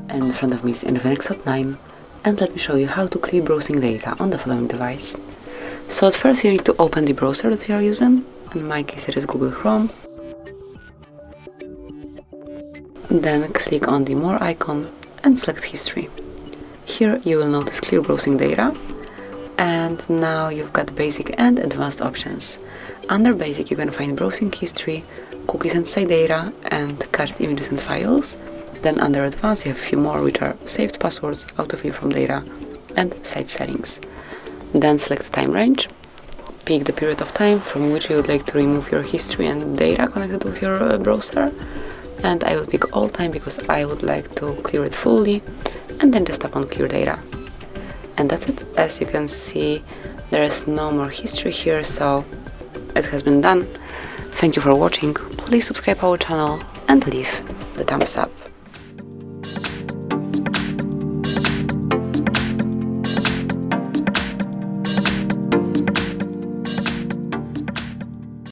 And in front of me is Infinix Hot 9, and let me show you how to clear browsing data on the following device. So at first you need to open the browser that you are using. In my case it is Google Chrome. Then click on the More icon and select History. Here you will notice Clear Browsing Data, and now you've got basic and advanced options. Under basic you can find browsing history, cookies and site data, and cached images and files. Then under advanced you have a few more, which are saved passwords, autofill from data, and site settings. Then select time range. Pick the period of time from which you would like to remove your history and data connected with your browser. And I will pick all time because I would like to clear it fully, and then just tap on clear data. And that's it. As you can see, there is no more history here, so it has been done. Thank you for watching. Please subscribe our channel and leave the thumbs up.